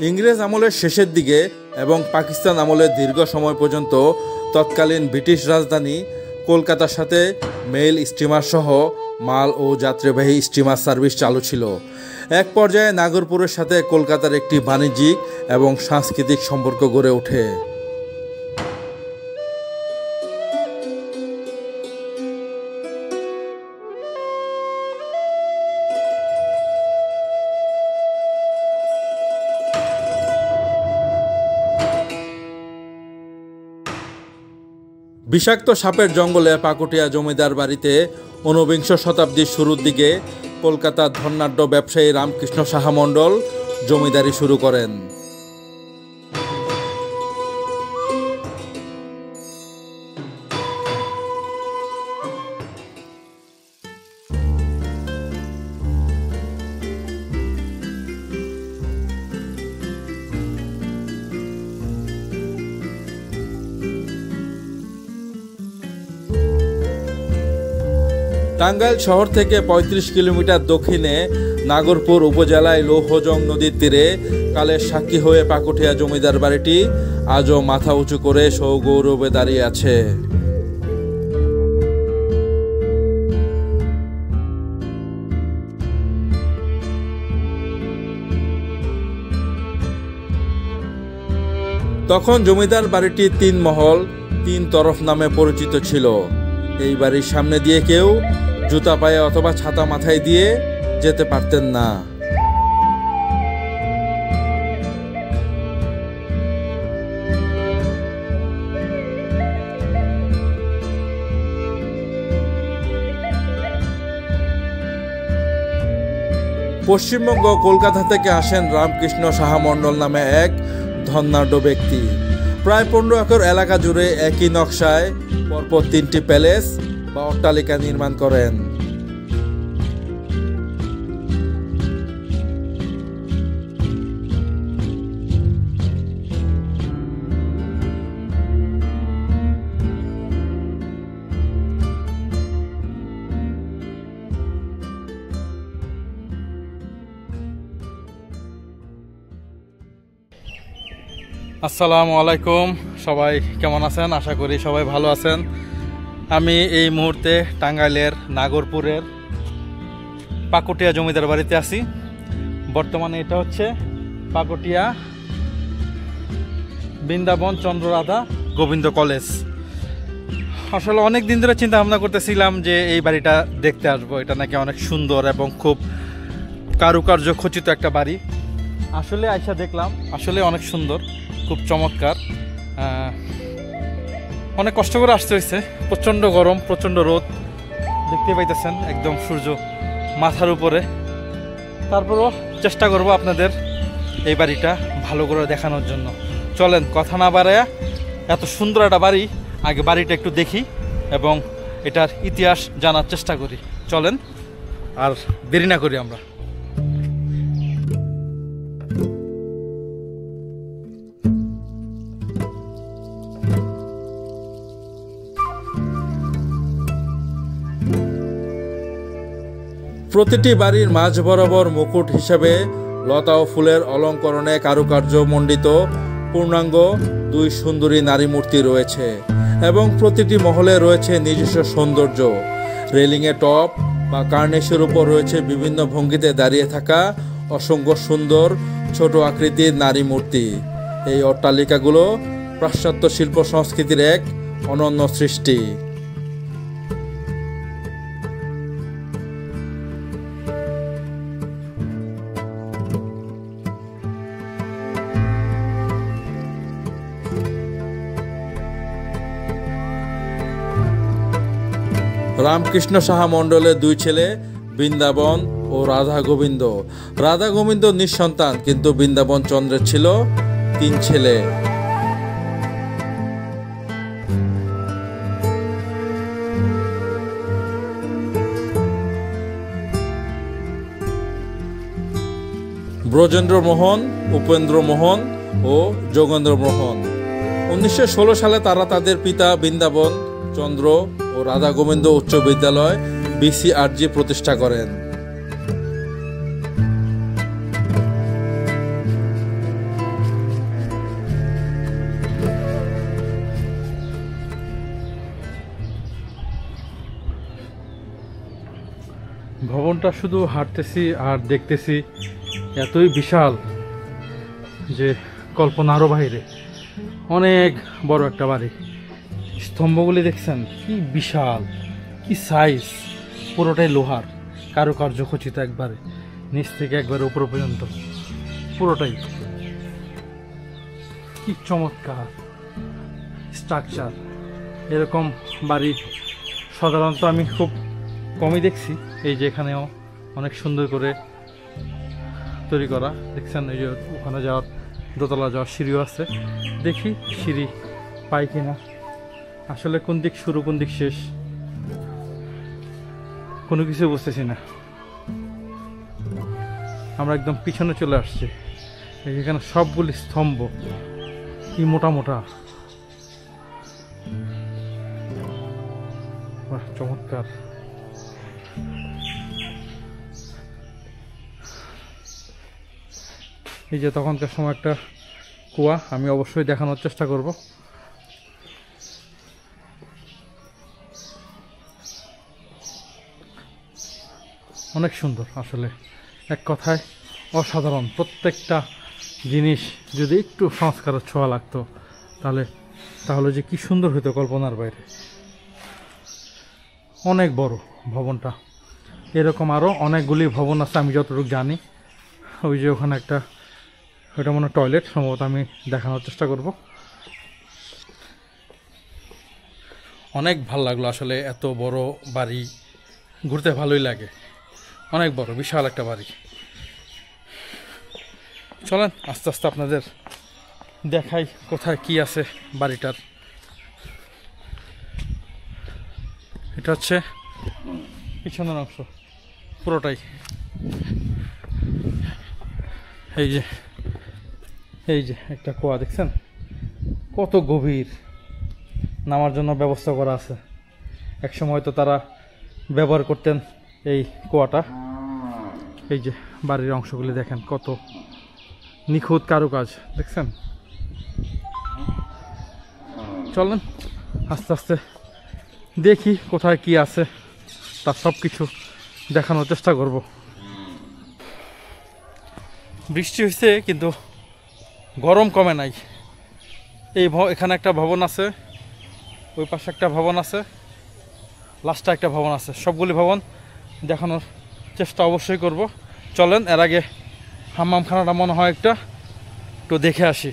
ইংরেজ আমলের শেষের দিকে এবং পাকিস্তান আমলের দীর্ঘ সময় পর্যন্ত তৎকালীন ব্রিটিশ রাজধানী কলকাতার সাথে মেইল স্টিমার সহ মাল ও যাত্রীবাহী স্টিমার সার্ভিস চালু ছিল। এক পর্যায়ে নাগরপুরের সাথে কলকাতার একটি বাণিজ্যিক এবং সাংস্কৃতিক সম্পর্ক গড়ে ওঠে। বিষাক্ত সাপের জঙ্গলে পাকুটিয়া জমিদার বাড়িতে ঊনবিংশ শতাব্দীর শুরুর দিকে কলকাতার ধনাঢ্য ব্যবসায়ী রামকৃষ্ণ সাহা মণ্ডল জমিদারি শুরু করেন। টাঙ্গাইল শহর থেকে ৩৫ কিলোমিটার দক্ষিণে নাগরপুর উপজেলায় লৌহজং নদীর তীরে কালের সাক্ষী হয়ে পাকুটিয়া জমিদার বাড়িটি আজও মাথা উঁচু করে সগৌরবে দাঁড়িয়ে আছে। তখন জমিদার বাড়িটি ৩ মহল ৩ তরফ নামে পরিচিত ছিল। এই বাড়ির সামনে দিয়ে কেউ জুতা পায়ে অথবা ছাতা মাথায় দিয়ে যেতে পারতেন না। পশ্চিমবঙ্গ কলকাতা থেকে আসেন রামকৃষ্ণ সাহা মণ্ডল নামে এক ধনাঢ্য ব্যক্তি। প্রায় ১৫ একর এলাকা জুড়ে একই নকশায় পরপর ৩টি প্যালেস বা অট্টালিকা নির্মাণ করেন। আসসালামু আলাইকুম, সবাই কেমন আছেন? আশা করি সবাই ভালো আছেন। আমি এই মুহূর্তে টাঙ্গাইলের নাগরপুরের পাকুটিয়া জমিদার বাড়িতে আছি। বর্তমানে এটা হচ্ছে পাকুটিয়া বৃন্দাবন চন্দ্র রাধা গোবিন্দ কলেজ। আসলে অনেক দিন ধরে চিন্তা ভাবনা করতেছিলাম যে এই বাড়িটা দেখতে আসবো। এটা নাকি অনেক সুন্দর এবং খুব কারুকার্য খচিত একটা বাড়ি। আসলে আইসা দেখলাম আসলে অনেক সুন্দর, খুব চমৎকার। অনেক কষ্ট করে আসতে হয়েছে, প্রচণ্ড গরম, প্রচণ্ড রোদ, দেখতে পাইতেছেন একদম সূর্য মাথার উপরে। তারপরও চেষ্টা করব আপনাদের এই বাড়িটা ভালো করে দেখানোর জন্য। চলেন কথা না বাড়ায়া, এত সুন্দর একটা বাড়ি, আগে বাড়িটা একটু দেখি এবং এটার ইতিহাস জানার চেষ্টা করি। চলেন, আর দেরি না করি আমরা। প্রতিটি বাড়ির মাঝ বরাবর মুকুট হিসেবে লতা ও ফুলের অলঙ্করণে কারুকার্য মণ্ডিত পূর্ণাঙ্গ 2 সুন্দরী নারী মূর্তি রয়েছে এবং প্রতিটি মহলে রয়েছে নিজস্ব সৌন্দর্য। রেলিংয়ে টপ বা কার্নিশের উপর রয়েছে বিভিন্ন ভঙ্গিতে দাঁড়িয়ে থাকা অসংখ্য সুন্দর ছোট আকৃতির নারী মূর্তি। এই অট্টালিকাগুলো পাশ্চাত্য শিল্প সংস্কৃতির এক অনন্য সৃষ্টি। রামকৃষ্ণ সাহা মণ্ডলের 2 ছেলে বৃন্দাবন ও রাধা গোবিন্দ। রাধা গোবিন্দ নিঃসন্তান, কিন্তু বৃন্দাবন চন্দ্রের ছিল 3 ছেলে। ব্রজেন্দ্র মোহন, উপেন্দ্র মোহন ও যোগেন্দ্র মোহন। 1916 সালে তারা তাদের পিতা বৃন্দাবন চন্দ্র ও রাধা গোবিন্দ উচ্চ বিদ্যালয় BCRG প্রতিষ্ঠা করেন। ভবনটা শুধু হাঁটতেছি আর দেখতেছি, এতই বিশাল যে কল্পনারও বাইরে। অনেক বড় একটা বাড়ি। স্তম্ভগুলি দেখছেন কি বিশাল, কি সাইজ, পুরোটাই লোহার, কারুকার্য খচিত একবারে, নিচ থেকে একবারে উপর পর্যন্ত পুরোটাই। কি চমৎকার স্ট্রাকচার! এরকম বাড়ি সাধারণত আমি খুব কমই দেখছি। এই যে এখানেও অনেক সুন্দর করে তৈরি করা, দেখছেন। এই যে ওখানে যাওয়ার, দোতলা যাওয়ার সিঁড়িও আছে। দেখি সিঁড়ি পাই কিনা। আসলে কোন দিক শুরু কোন দিক শেষ কোনো কিছু বুঝতেছি না। আমরা একদম পিছনে চলে আসছি। এখানে সবগুলি স্তম্ভ, কি মোটা মোটা, বাহ চমৎকার। এই যে তখনকার সময় একটা কুয়া, আমি অবশ্যই দেখানোর চেষ্টা করব। অনেক সুন্দর আসলে, এক কথায় অসাধারণ। প্রত্যেকটা জিনিস যদি একটু সংস্কারের ছোঁয়া লাগতো তাহলে যে কি সুন্দর হতো, কল্পনার বাইরে। অনেক বড় ভবনটা। এরকম আরও অনেকগুলি ভবন আছে আমি যতটুকু জানি। ওই যে ওখানে একটা, ওইটা মনে হয় টয়লেট, সম্ভবত আমি দেখানোর চেষ্টা করব। অনেক ভালো লাগলো আসলে, এত বড় বাড়ি ঘুরতে ভালোই লাগে। অনেক বড়, বিশাল একটা বাড়ি। চলেন আস্তে আস্তে আপনাদের দেখাই কোথায় কি আছে বাড়িটার। এটা হচ্ছে পিছনের অংশ পুরোটাই। এই যে একটা কুয়া দেখছেন, কত গভীর, নামার জন্য ব্যবস্থা করা আছে। এক সময় তো তারা ব্যবহার করতেন এই কুয়াটা। এই যে বাড়ির অংশগুলি দেখেন, কত নিখুঁত কারুকাজ, দেখছেন। চলেন আস্তে আস্তে দেখি কোথায় কি আছে, তার সব কিছু দেখানোর চেষ্টা করব। বৃষ্টি হয়েছে কিন্তু গরম কমে নাই। এখানে একটা ভবন আছে, ওই পাশে একটা ভবন আছে, লাস্টে একটা ভবন আছে। সবগুলি ভবন দেখানোর চেষ্টা অবশ্যই করব। চলেন, এর আগে হাম্মামখানাটা মনে হয় একটু দেখে আসি।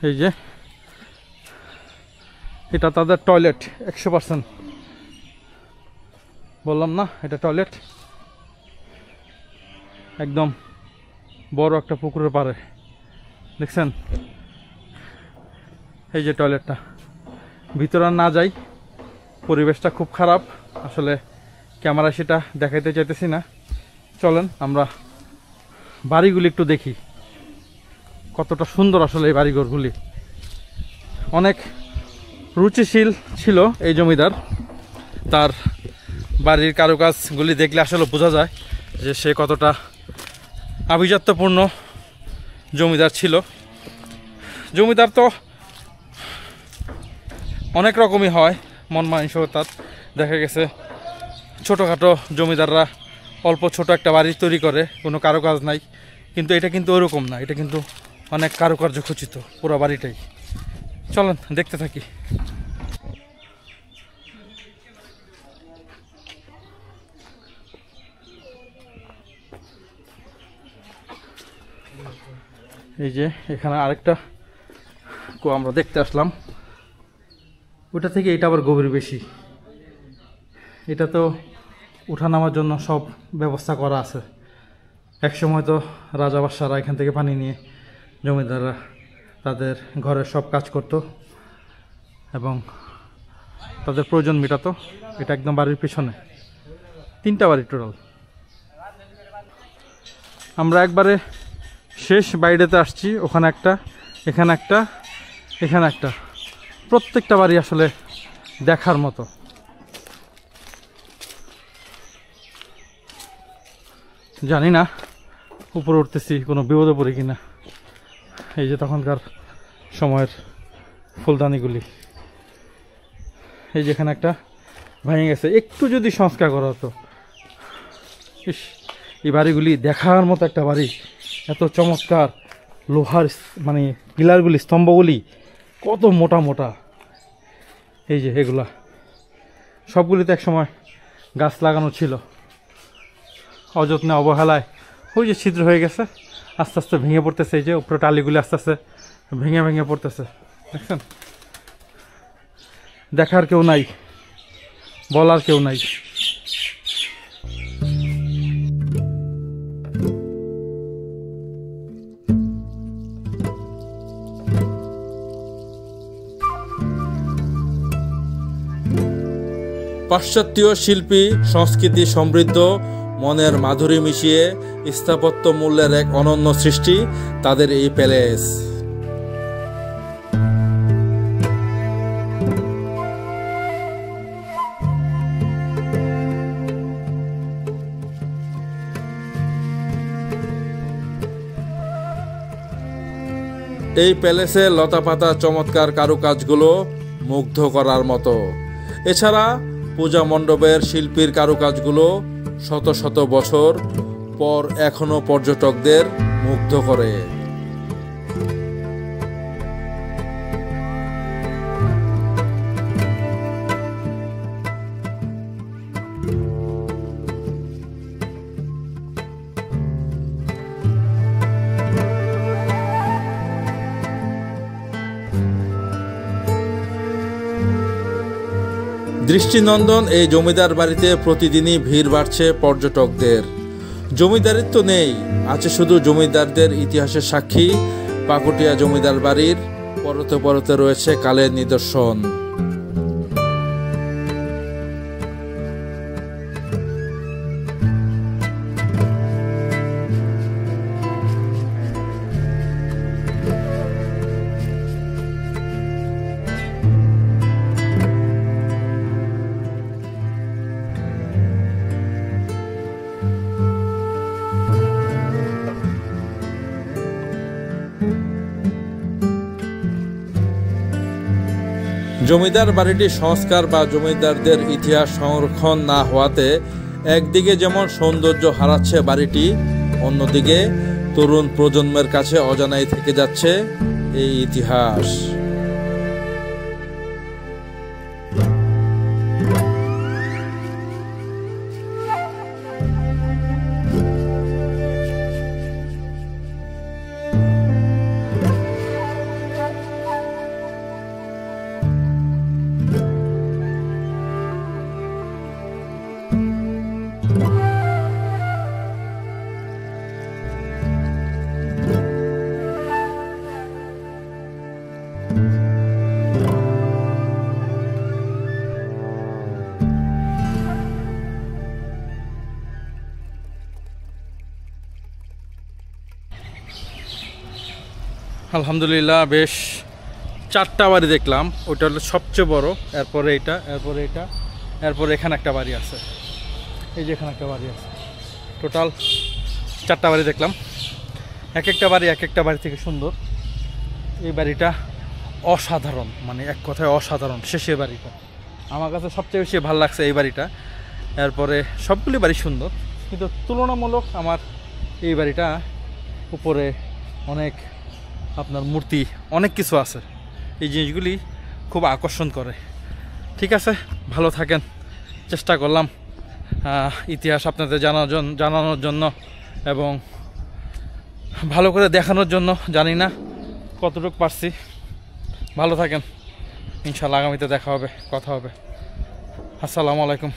এই যে এটা তাদের টয়লেট, 100%। বললাম না, এটা টয়লেট। একদম বড় একটা পুকুরের পাড়ে, দেখছেন। এই যে টয়লেটটা, ভিতরে না যাই, পরিবেশটা খুব খারাপ আসলে, ক্যামেরায় সেটা দেখাইতে চাইতেছি না। চলেন আমরা বাড়িগুলি একটু দেখি, কতটা সুন্দর আসলে এই বাড়িঘরগুলি। অনেক রুচিশীল ছিল এই জমিদার। তার বাড়ির কারুকাজগুলি দেখলে আসলে বোঝা যায় যে সে কতটা আভিজাত্যপূর্ণ জমিদার ছিল। জমিদার তো অনেক রকমই হয়, মন মানসিকতার। দেখা গেছে ছোটোখাটো জমিদাররা অল্প ছোট একটা বাড়ি তৈরি করে, কোনো কারুকাজ নাই, কিন্তু এটা কিন্তু ওরকম না। এটা কিন্তু অনেক কারুকার্য খচিত পুরো বাড়িটাই। চলেন দেখতে থাকি। এই যে এখানে আরেকটা কুয়া আমরা দেখতে আসলাম। ওটা থেকে এটা আবার গভীর বেশি। এটা তো উঠা নামার জন্য সব ব্যবস্থা করা আছে। একসময় তো রাজাবাদশারা এখান থেকে পানি নিয়ে জমিদাররা তাদের ঘরের সব কাজ করত এবং তাদের প্রয়োজন মেটাতো। এটা একদম বাড়ির পিছনে, 3টা বাড়ি টোটাল। আমরা একবারে শেষ বাইরেতে আসছি, ওখানে একটা, এখানে একটা, এখানে একটা। প্রত্যেকটা বাড়ি আসলে দেখার মতো। জানি না উপরে উঠতেছি কোনো বিপদে পড়ি কিনা। এই যে তখনকার সময়ের ফুলদানিগুলি, এই যেখানে একটা ভেঙে গেছে, একটু যদি সংস্কার করা হতো। ইস, এই বাড়িগুলি দেখার মতো একটা বাড়ি, এত চমৎকার লোহার মানে পিলারগুলি, স্তম্ভগুলি কত মোটা মোটা। এই যে এগুলা সবগুলিতে এক সময় গাছ লাগানো ছিল, অযত্নে অবহেলায় ওই যে ছিদ্র হয়ে গেছে, আস্তে আস্তে ভেঙে পড়তেছে। এই যে উপরে টালিগুলি আস্তে আস্তে ভেঙে ভেঙে পড়তেছে, দেখছেন? দেখার কেউ নাই, বলার কেউ নাই। পাশ্চাত্য শিল্পী সংস্কৃতি সমৃদ্ধ মনের মাধুরী মিশিয়ে স্থাপত্য মূল্যের এক অনন্য সৃষ্টি তাদের এই প্যালেস। এই প্যালেসে লতাপাতা চমৎকার কারুকাজগুলো মুগ্ধ করার মতো। এছাড়া পূজা মণ্ডপের শিল্পীর কারুকাজগুলো শত শত বছর পর এখনো পর্যটকদের মুগ্ধ করে। দৃষ্টিনন্দন এই জমিদার বাড়িতে প্রতিদিনই ভিড় বাড়ছে পর্যটকদের। জমিদারিত্ব নেই, আছে শুধু জমিদারদের ইতিহাসের সাক্ষী পাকুটিয়া জমিদার বাড়ির পরতে পরতে রয়েছে কালের নিদর্শন। জমিদার বাড়িটি সংস্কার বা জমিদারদের ইতিহাস সংরক্ষণ না হওয়াতে একদিকে যেমন সৌন্দর্য হারাচ্ছে বাড়িটি, অন্যদিকে তরুণ প্রজন্মের কাছে অজানাই থেকে যাচ্ছে এই ইতিহাস। আলহামদুলিল্লাহ, বেশ 4টা বাড়ি দেখলাম। ওইটা হলো সবচেয়ে বড়, এরপরে এটা, এরপরে এটা, এরপরে এখানে একটা বাড়ি আছে, এই যে এখানে একটা বাড়ি আছে। টোটাল 4টা বাড়ি দেখলাম। এক একটা বাড়ি এক একটা বাড়ি থেকে সুন্দর। এই বাড়িটা অসাধারণ, মানে এক কথায় অসাধারণ। শেষের বাড়িটা আমার কাছে সবচেয়ে বেশি ভালো লাগছে, এই বাড়িটা। এরপরে সবগুলি বাড়ি সুন্দর, কিন্তু তুলনামূলক আমার এই বাড়িটা উপরে অনেক আপনার মূর্তি, অনেক কিছু আছে। এই জিনিসগুলি খুব আকর্ষণ করে। ঠিক আছে, ভালো থাকেন। চেষ্টা করলাম ইতিহাস আপনাদের জানানোর জন্য এবং ভালো করে দেখানোর জন্য। জানি না কতটুকু পারছি। ভালো থাকেন, ইনশাআল্লাহ আগামীতে দেখা হবে, কথা হবে। আসসালামু আলাইকুম।